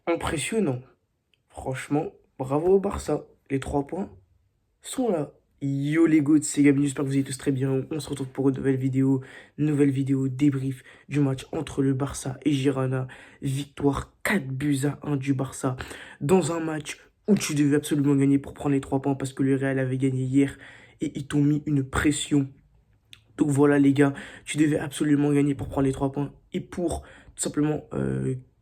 Impressionnant. Franchement, bravo au Barça. Les 3 points sont là. Yo les goats, c'est Gabi, j'espère que vous allez tous très bien. On se retrouve pour une nouvelle vidéo débrief du match entre le Barça et Girona. Victoire 4 buts à 1 du Barça dans un match où tu devais absolument gagner pour prendre les 3 points parce que le Real avait gagné hier et ils t'ont mis une pression. Donc voilà les gars, tu devais absolument gagner pour prendre les 3 points et pour tout simplement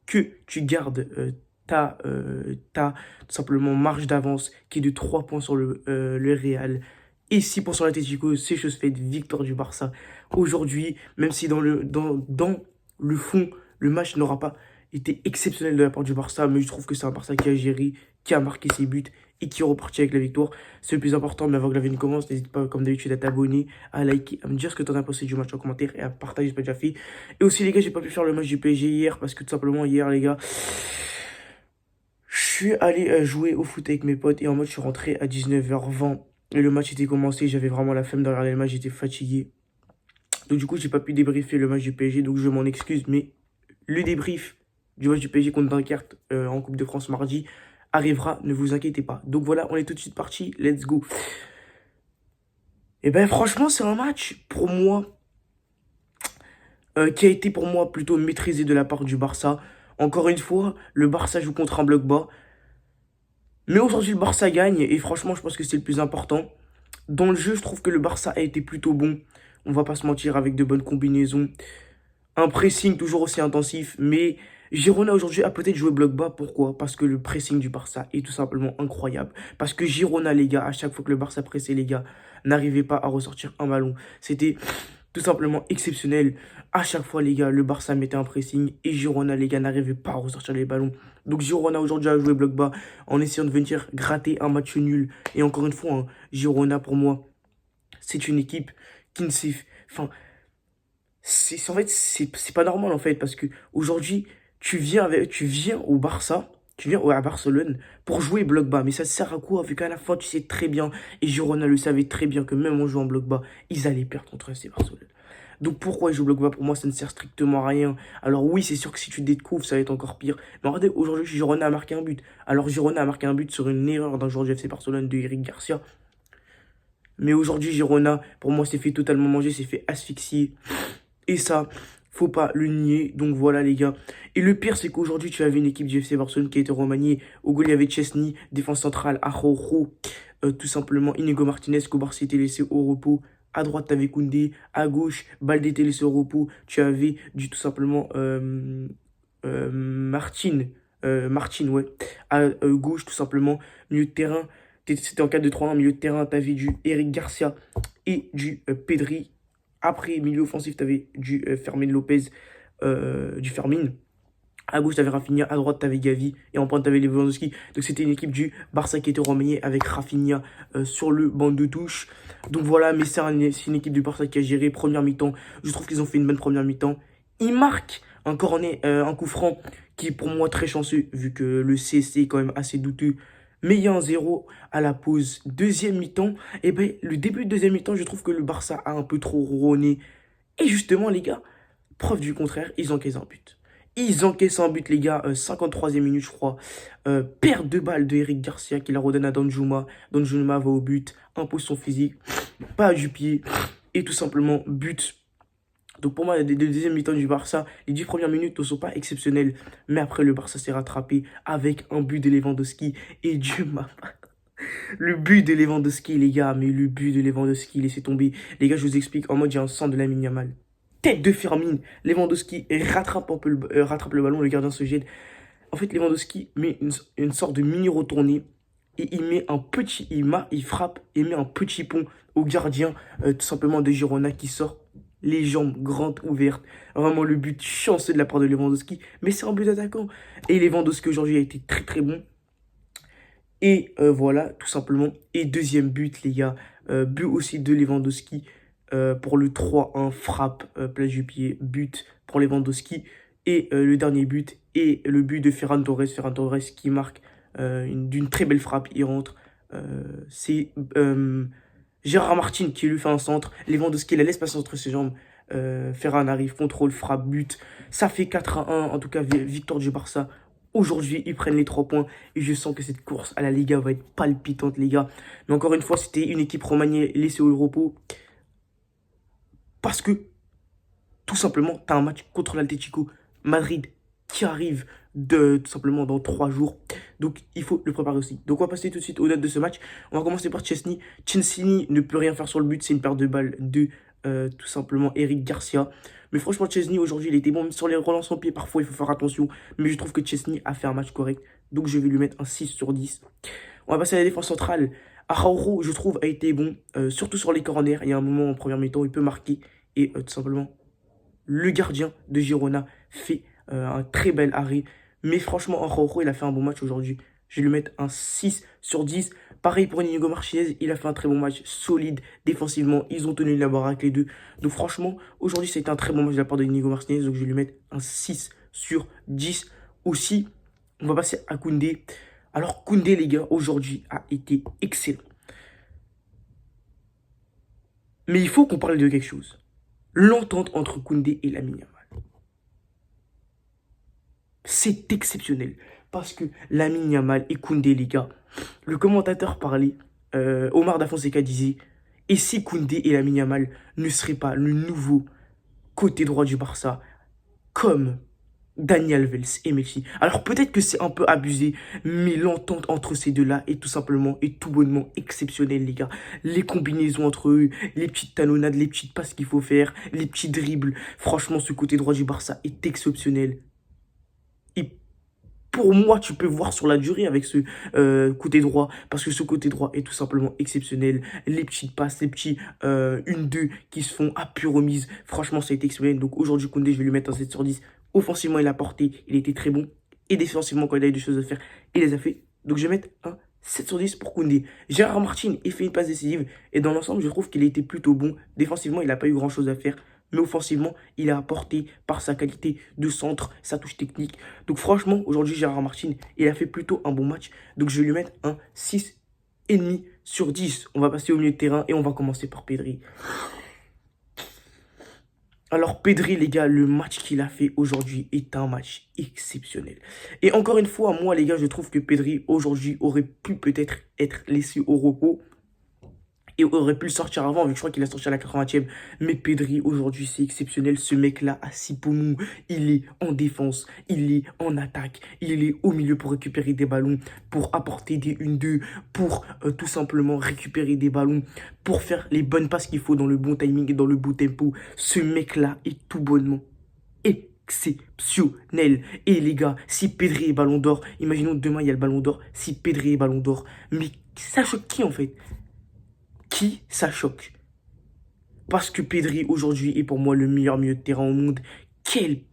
que tu gardes ta tout simplement marge d'avance qui est de 3 points sur le Real et 6 points sur l'Atlético, c'est chose faite, victoire du Barça. Aujourd'hui, même si dans le fond, le match n'aura pas été exceptionnel de la part du Barça, mais je trouve que c'est un Barça qui a géré, qui a marqué ses buts et qui est reparti avec la victoire. C'est le plus important, mais avant que la vidéo commence, n'hésite pas comme d'habitude à t'abonner, à liker, à me dire ce que tu en as pensé du match en commentaire et à partager si c'est pas déjà fait. Et aussi les gars, j'ai pas pu faire le match du PSG hier parce que tout simplement hier les gars, je suis allé jouer au foot avec mes potes et en mode je suis rentré à 19h20 et le match était commencé, j'avais vraiment la flemme de regarder le match, j'étais fatigué. Donc du coup, j'ai pas pu débriefer le match du PSG, donc je m'en excuse, mais le débrief du match du PSG contre Dunkerque en Coupe de France mardi arrivera, ne vous inquiétez pas. Donc voilà, on est tout de suite parti, let's go. Et ben franchement, c'est un match pour moi qui a été pour moi plutôt maîtrisé de la part du Barça. Encore une fois, le Barça joue contre un bloc bas. Mais aujourd'hui, le Barça gagne et franchement, je pense que c'est le plus important. Dans le jeu, je trouve que le Barça a été plutôt bon. On va pas se mentir, avec de bonnes combinaisons. Un pressing toujours aussi intensif. Mais Girona aujourd'hui a peut-être joué bloc bas. Pourquoi? Parce que le pressing du Barça est tout simplement incroyable. Parce que Girona, les gars, à chaque fois que le Barça pressait, les gars, n'arrivait pas à ressortir un ballon. C'était tout simplement exceptionnel. À chaque fois, les gars, le Barça mettait un pressing et Girona, les gars, n'arrivait pas à ressortir les ballons. Donc Girona aujourd'hui a joué bloc bas en essayant de venir gratter un match nul. Et encore une fois, hein, Girona, pour moi, c'est une équipe qui ne sait... Enfin, en fait, c'est pas normal, en fait, parce que aujourd'hui, tu viens au Barça, tu viens à Barcelone pour jouer bloc bas. Mais ça sert à quoi? Vu qu'à la fin, tu sais très bien, et Girona le savait très bien, que même en jouant bloc bas, ils allaient perdre contre FC Barcelone. Donc pourquoi ils jouent bloc bas? Pour moi, ça ne sert strictement à rien. Alors oui, c'est sûr que si tu découvres, ça va être encore pire. Mais regardez, aujourd'hui, Girona a marqué un but. Alors Girona a marqué un but sur une erreur d'un joueur du FC Barcelone, de Eric Garcia. Mais aujourd'hui, Girona, pour moi, s'est fait totalement manger, s'est fait asphyxier. Et ça, faut pas le nier. Donc voilà, les gars. Et le pire, c'est qu'aujourd'hui, tu avais une équipe du FC Barcelone qui a été remaniée. Au goal, il y avait Chesney, défense centrale, Araujo, tout simplement Inigo Martinez, qu'Obarci était laissé au repos. À droite, tu avais Koundé. À gauche, Baldé était laissé au repos. Tu avais du tout simplement Martin, ouais. À gauche, tout simplement, milieu de terrain. C'était en 4-2-3-1, milieu de terrain, tu avais du Eric Garcia et du Pedri. Après, milieu offensif, tu avais du Fermin Lopez, du Fermin. À gauche, tu avais Rafinha. À droite, tu avais Gavi. Et en pointe, tu avais Lewandowski. Donc, c'était une équipe du Barça qui était remaniée avec Rafinha sur le banc de touche. Donc, voilà. Mais c'est une équipe du Barça qui a géré. Première mi-temps. Je trouve qu'ils ont fait une bonne première mi-temps. Ils marquent un corner, un coup franc qui est pour moi très chanceux vu que le CSC est quand même assez douteux. Mais il y a un 0 à la pause. Deuxième mi-temps. Et ben, le début de deuxième mi-temps, je trouve que le Barça a un peu trop ronronné. Et justement, les gars, preuve du contraire, ils encaissent un but. Ils encaissent un but, les gars. 53e minute, je crois. Perte de balle de Eric Garcia qui la redonne à Danjuma. Danjuma va au but. Impose son physique. Pas du pied. Et tout simplement, but. Donc pour moi, les deuxième mi-temps du Barça, les 10 premières minutes ne sont pas exceptionnelles. Mais après, le Barça s'est rattrapé avec un but de Lewandowski. Et Dieu m'a... Le but de Lewandowski, les gars, mais le but de Lewandowski, laissez tomber. Les gars, je vous explique, en mode, il y a un centre de Lamine Yamal. Tête de Fermin, Lewandowski rattrape, un peu rattrape le ballon, le gardien se gêne. En fait, Lewandowski met une sorte de mini retournée et il met un petit, il frappe et met un petit pont au gardien, tout simplement de Girona qui sort les jambes grandes ouvertes. Vraiment le but chanceux de la part de Lewandowski, mais c'est un but d'attaquant. Et Lewandowski aujourd'hui a été très très bon. Et voilà, tout simplement. Et deuxième but, les gars. But aussi de Lewandowski pour le 3-1, frappe, place du pied, but pour Lewandowski. Et le dernier but, et le but de Ferran Torres. Ferran Torres qui marque d'une très belle frappe, il rentre. C'est Gérard Martin qui lui fait un centre. Lewandowski la laisse passer entre ses jambes. Ferran arrive, contrôle, frappe, but. Ça fait 4-1, en tout cas, victoire du Barça. Aujourd'hui, ils prennent les 3 points et je sens que cette course à la Liga va être palpitante, les gars. Mais encore une fois, c'était une équipe remaniée laissée au repos parce que, tout simplement, tu as un match contre l'Atlético Madrid qui arrive tout simplement dans 3 jours. Donc, il faut le préparer aussi. Donc, on va passer tout de suite aux notes de ce match. On va commencer par Chesney. Chesney ne peut rien faire sur le but. C'est une perte de balle de tout simplement Eric Garcia. Mais franchement, Chesney, aujourd'hui, il était bon. Même sur les relances en pied, parfois, il faut faire attention. Mais je trouve que Chesney a fait un match correct. Donc, je vais lui mettre un 6 sur 10. On va passer à la défense centrale. Araujo, je trouve, a été bon. Surtout sur les corners. Il y a un moment en première mi-temps, il peut marquer. Et tout simplement, le gardien de Girona fait un très bel arrêt. Mais franchement, Araujo, il a fait un bon match aujourd'hui. Je vais lui mettre un 6 sur 10. Pareil pour Inigo Martinez, il a fait un très bon match, solide défensivement. Ils ont tenu la baraque les deux. Donc franchement, aujourd'hui, c'était un très bon match de la part de Inigo Martinez. Donc je vais lui mettre un 6 sur 10. Aussi, on va passer à Koundé. Alors Koundé, les gars, aujourd'hui, a été excellent. Mais il faut qu'on parle de quelque chose. L'entente entre Koundé et Lamine Yamal. C'est exceptionnel. Parce que Lamine Yamal et Koundé, les gars, le commentateur parlait, Omar Da Fonseca disait, et si Koundé et Lamine Yamal ne seraient pas le nouveau côté droit du Barça, comme Dani Alves et Messi. Alors peut-être que c'est un peu abusé, mais l'entente entre ces deux-là est tout simplement et tout bonnement exceptionnelle, les gars. Les combinaisons entre eux, les petites talonnades, les petites passes qu'il faut faire, les petits dribbles. Franchement, ce côté droit du Barça est exceptionnel. Et pour moi, tu peux voir sur la durée avec ce côté droit, parce que ce côté droit est tout simplement exceptionnel. Les petites passes, les petits 1-2 qui se font à pure remise. Franchement, ça a été exceptionnel. Donc aujourd'hui, Koundé, je vais lui mettre un 7 sur 10. Offensivement, il a porté, il était très bon. Et défensivement, quand il a eu des choses à faire, il les a fait. Donc je vais mettre un 7 sur 10 pour Koundé. Gérard Martin, il fait une passe décisive. Et dans l'ensemble, je trouve qu'il a été plutôt bon. Défensivement, il n'a pas eu grand-chose à faire. Mais offensivement, il a apporté par sa qualité de centre, sa touche technique. Donc franchement, aujourd'hui, Gérard Martin, il a fait plutôt un bon match. Donc je vais lui mettre un 6,5 sur 10. On va passer au milieu de terrain et on va commencer par Pedri. Alors Pedri, les gars, le match qu'il a fait aujourd'hui est un match exceptionnel. Et encore une fois, moi, les gars, je trouve que Pedri, aujourd'hui, aurait pu peut-être être laissé au repos. Et aurait pu le sortir avant, vu que je crois qu'il a sorti à la 80e. Mais Pedri, aujourd'hui, c'est exceptionnel. Ce mec-là, à 6 poumons, il est en défense, il est en attaque, il est au milieu pour récupérer des ballons, pour apporter des 1-2, pour tout simplement récupérer des ballons, pour faire les bonnes passes qu'il faut dans le bon timing et dans le bon tempo. Ce mec-là est tout bonnement exceptionnel. Et les gars, si Pedri est ballon d'or, imaginons demain il y a le ballon d'or, si Pedri est ballon d'or, mais ça choque qui en fait? Qui ça choque? Parce que Pedri aujourd'hui est pour moi le meilleur milieu de terrain au monde. Quel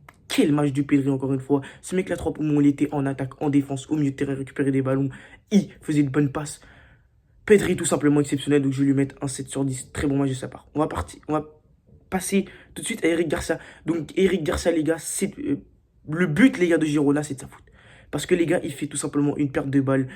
match de Pedri encore une fois. Ce mec-là, 3 poumons, il était en attaque, en défense, au milieu de terrain, récupérer des ballons. Il faisait de bonnes passes. Pedri tout simplement exceptionnel, donc je vais lui mettre un 7 sur 10. Très bon match de sa part. On va passer tout de suite à Eric Garcia. Donc Eric Garcia, les gars, c'est le but, les gars, de Girona, c'est de sa faute. Parce que les gars, il fait tout simplement une perte de balle.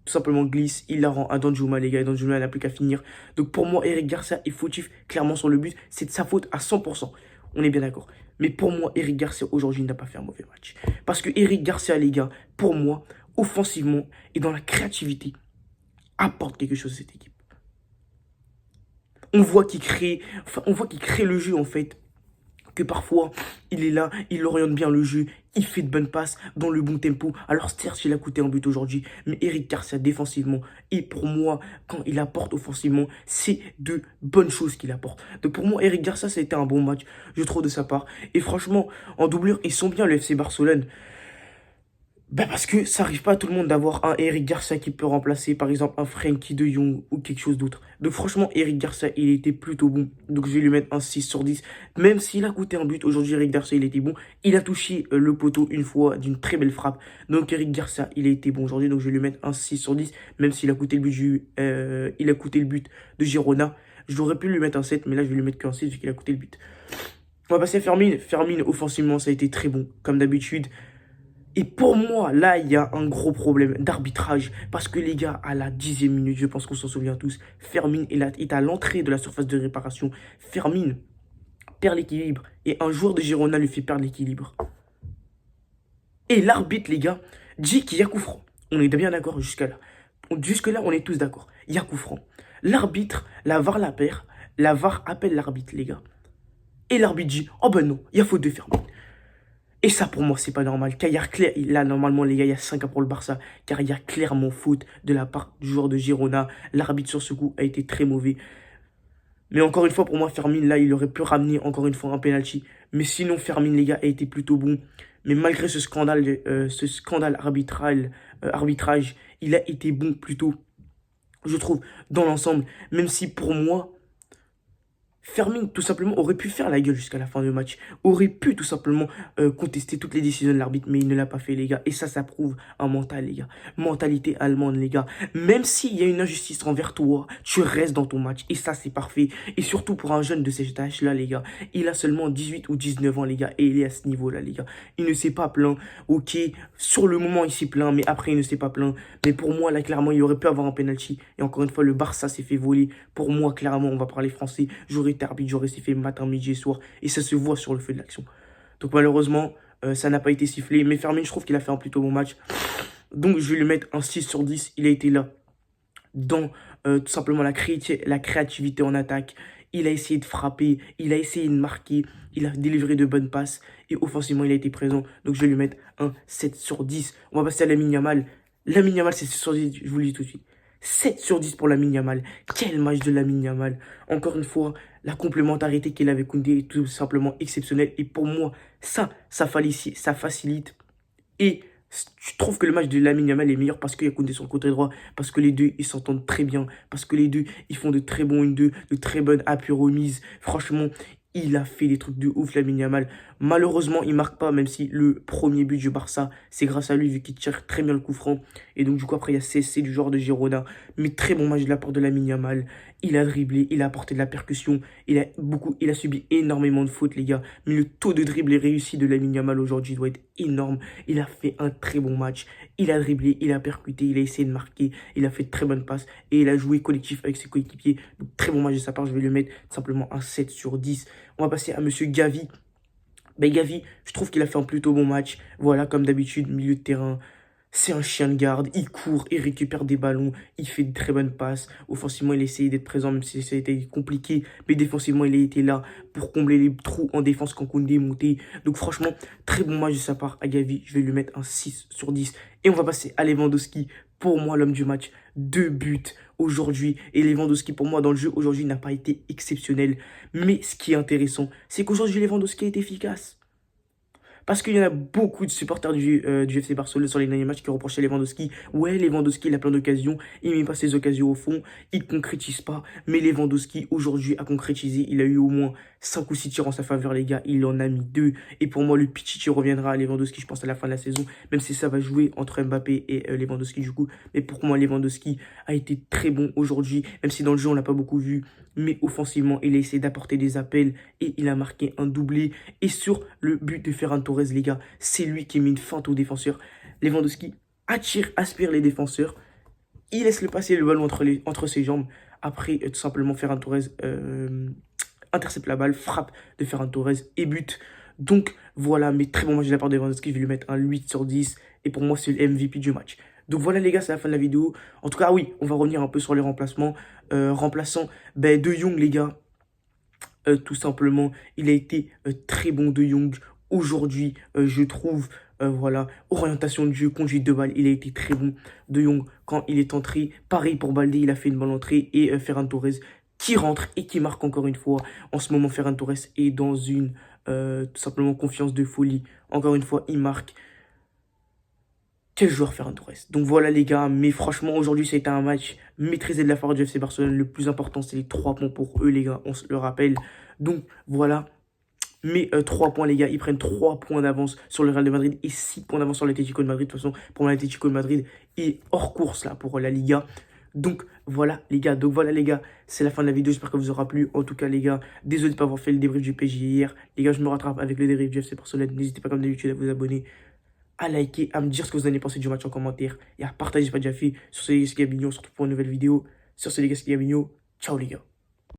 Tout simplement glisse, il la rend à Danjuma, les gars, et Danjuma n'a plus qu'à finir. Donc pour moi, Eric Garcia est fautif clairement sur le but, c'est de sa faute à 100%, on est bien d'accord. Mais pour moi, Eric Garcia aujourd'hui n'a pas fait un mauvais match. Parce que Eric Garcia, les gars, pour moi, offensivement et dans la créativité, apporte quelque chose à cette équipe. On voit qu'il crée le jeu en fait. Que parfois, il est là, il oriente bien le jeu, il fait de bonnes passes dans le bon tempo. Alors certes, il a coûté un but aujourd'hui, mais Eric Garcia défensivement, et pour moi, quand il apporte offensivement, c'est de bonnes choses qu'il apporte. Donc pour moi, Eric Garcia, ça a été un bon match, je trouve, de sa part. Et franchement, en doublure, ils sont bien, le FC Barcelone. Ben parce que ça arrive pas à tout le monde d'avoir un Eric Garcia qui peut remplacer par exemple un Frenkie de Jong ou quelque chose d'autre. Donc franchement, Eric Garcia, il était plutôt bon. Donc je vais lui mettre un 6 sur 10. Même s'il a coûté un but, aujourd'hui Eric Garcia, il était bon. Il a touché le poteau une fois d'une très belle frappe. Donc Eric Garcia, il a été bon aujourd'hui. Donc je vais lui mettre un 6 sur 10. Même s'il a coûté le but, il a coûté le but de Girona. J'aurais pu lui mettre un 7, mais là je vais lui mettre qu'un 6 vu qu'il a coûté le but. On va passer à Fermin. Fermin, offensivement, ça a été très bon, comme d'habitude. Et pour moi, là, il y a un gros problème d'arbitrage. Parce que les gars, à la 10e minute, je pense qu'on s'en souvient tous, Fermin est à l'entrée de la surface de réparation. Fermin perd l'équilibre. Et un joueur de Girona lui fait perdre l'équilibre. Et l'arbitre, les gars, dit qu'il y a coup franc. On est bien d'accord jusqu'à là. Jusque-là, on est tous d'accord. Il y a coup franc. L'arbitre, la VAR la perd. La VAR appelle l'arbitre, les gars. Et l'arbitre dit, oh ben non, il y a faute de Fermin. Et ça, pour moi, c'est pas normal. Car il y a là, normalement, les gars, il y a 5 ans pour le Barça. Car il y a clairement faute de la part du joueur de Girona. L'arbitre sur ce coup a été très mauvais. Mais encore une fois, pour moi, Fermin, là, il aurait pu ramener encore une fois un penalty. Mais sinon, Fermin, les gars, a été plutôt bon. Mais malgré ce scandale arbitrage, il a été bon plutôt, je trouve, dans l'ensemble. Même si pour moi, Fermin, tout simplement, aurait pu faire la gueule jusqu'à la fin du match. Aurait pu, tout simplement, contester toutes les décisions de l'arbitre. Mais il ne l'a pas fait, les gars. Et ça prouve un mental, les gars. Mentalité allemande, les gars. Même s'il y a une injustice envers toi, tu restes dans ton match. Et ça, c'est parfait. Et surtout pour un jeune de cet âge-là, les gars. Il a seulement 18 ou 19 ans, les gars. Et il est à ce niveau-là, les gars. Il ne s'est pas plaint. Ok, sur le moment, il s'est plaint. Mais après, il ne s'est pas plaint. Mais pour moi, là, clairement, il aurait pu avoir un penalty. Et encore une fois, le Barça s'est fait voler. Pour moi, clairement, on va parler français. J'aurais arbitre, j'aurais sifflé matin, midi et soir. Et ça se voit sur le feu de l'action. Donc malheureusement, ça n'a pas été sifflé. Mais Fermin, je trouve qu'il a fait un plutôt bon match. Donc je vais lui mettre un 6 sur 10. Il a été là dans tout simplement la créativité en attaque. Il a essayé de frapper, il a essayé de marquer, il a délivré de bonnes passes. Et offensivement, il a été présent. Donc je vais lui mettre un 7 sur 10. On va passer à Lamine Yamal. Lamine Yamal, c'est 7 sur 10, je vous le dis tout de suite. 7 sur 10 pour Lamine Yamal. Quel match de Lamine Yamal. Encore une fois, la complémentarité qu'il avait avec Koundé est tout simplement exceptionnelle. Et pour moi, ça facilite. Et je trouve que le match de Lamine Yamal est meilleur parce qu'il y a Koundé sur le côté droit, parce que les deux, ils s'entendent très bien, parce que les deux, ils font de très bons 1-2, de très bonnes appuis remises. Franchement, il a fait des trucs de ouf, Lamine Yamal. Malheureusement, il marque pas, même si le premier but du Barça, c'est grâce à lui, vu qu'il tire très bien le coup franc. Et donc, du coup, après, il y a CSC du joueur de Girona. Mais très bon match de la part de Lamine Yamal. Il a dribblé, il a apporté de la percussion. Il a subi énormément de fautes, les gars. Mais le taux de dribble et réussi de Lamine Yamal aujourd'hui doit être énorme. Il a fait un très bon match. Il a dribblé, il a percuté, il a essayé de marquer. Il a fait de très bonnes passes. Et il a joué collectif avec ses coéquipiers. Donc, très bon match de sa part. Je vais le mettre simplement un 7 sur 10. On va passer à Monsieur Gavi. Ben Gavi, je trouve qu'il a fait un plutôt bon match. Voilà, comme d'habitude, milieu de terrain. C'est un chien de garde. Il court, il récupère des ballons. Il fait de très bonnes passes. Offensivement, il a essayé d'être présent, même si ça a été compliqué. Mais défensivement, il a été là pour combler les trous en défense quand Koundé est monté. Donc franchement, très bon match de sa part à Gavi. Je vais lui mettre un 6 sur 10. Et on va passer à Lewandowski. Pour moi, l'homme du match. 2 buts aujourd'hui. Et Lewandowski, pour moi, dans le jeu, aujourd'hui, n'a pas été exceptionnel. Mais ce qui est intéressant, c'est qu'aujourd'hui, Lewandowski est efficace. Parce qu'il y en a beaucoup de supporters du FC Barcelone sur les derniers matchs qui reprochaient Lewandowski. Ouais, Lewandowski, il a plein d'occasions. Il ne met pas ses occasions au fond. Il ne concrétise pas. Mais Lewandowski, aujourd'hui, a concrétisé. Il a eu au moins 5 ou 6 tirs en sa faveur, les gars. Il en a mis 2. Et pour moi, le Pichichi reviendra à Lewandowski, je pense, à la fin de la saison. Même si ça va jouer entre Mbappé et Lewandowski, du coup. Mais pour moi, Lewandowski a été très bon aujourd'hui. Même si dans le jeu, on ne l'a pas beaucoup vu. Mais offensivement, il a essayé d'apporter des appels. Et il a marqué un doublé. Et sur le but de Ferran Torres, les gars, c'est lui qui met une feinte aux défenseurs. Lewandowski aspire les défenseurs. Il laisse le passer le ballon entre ses jambes. Après, tout simplement, Ferran Torres intercepte la balle, frappe de Ferran Torres et but. Donc voilà, mais très bon match de la part de Lewandowski. Je vais lui mettre un 8 sur 10. Et pour moi, c'est le MVP du match. Donc voilà les gars, c'est la fin de la vidéo. En tout cas, oui, on va revenir un peu sur les remplacements. Remplaçant De Jong, les gars. Tout simplement, il a été très bon De Jong. Aujourd'hui, je trouve, voilà, orientation de jeu, conduite de balle, il a été très bon. De Jong, quand il est entré, pareil pour Baldé, il a fait une bonne entrée. Et Ferran Torres qui rentre et qui marque encore une fois. En ce moment, Ferran Torres est dans une, tout simplement, confiance de folie. Encore une fois, il marque. Quel joueur Ferran Torres. Donc voilà les gars, mais franchement aujourd'hui ça a été un match maîtrisé de la part du FC Barcelone. Le plus important c'est les 3 points pour eux les gars, on se le rappelle. Donc voilà, mais 3 points les gars, ils prennent 3 points d'avance sur le Real de Madrid et 6 points d'avance sur l'Atlético de Madrid. De toute façon, pour moi l'Atlético de Madrid est hors course là pour la Liga. Donc voilà les gars, c'est la fin de la vidéo, j'espère que vous aura plu. En tout cas les gars, désolé de ne pas avoir fait le débrief du PSG hier. Les gars, je me rattrape avec le débrief du FC Barcelone. N'hésitez pas comme d'habitude à vous abonner, à liker, à me dire ce que vous en avez pensé du match en commentaire et à partager si ce n'est pas déjà fait. Sur ce les gars, c'est Gabignon, on se retrouve pour une nouvelle vidéo. Sur ce les gars, c'est Gabignon, ciao les gars.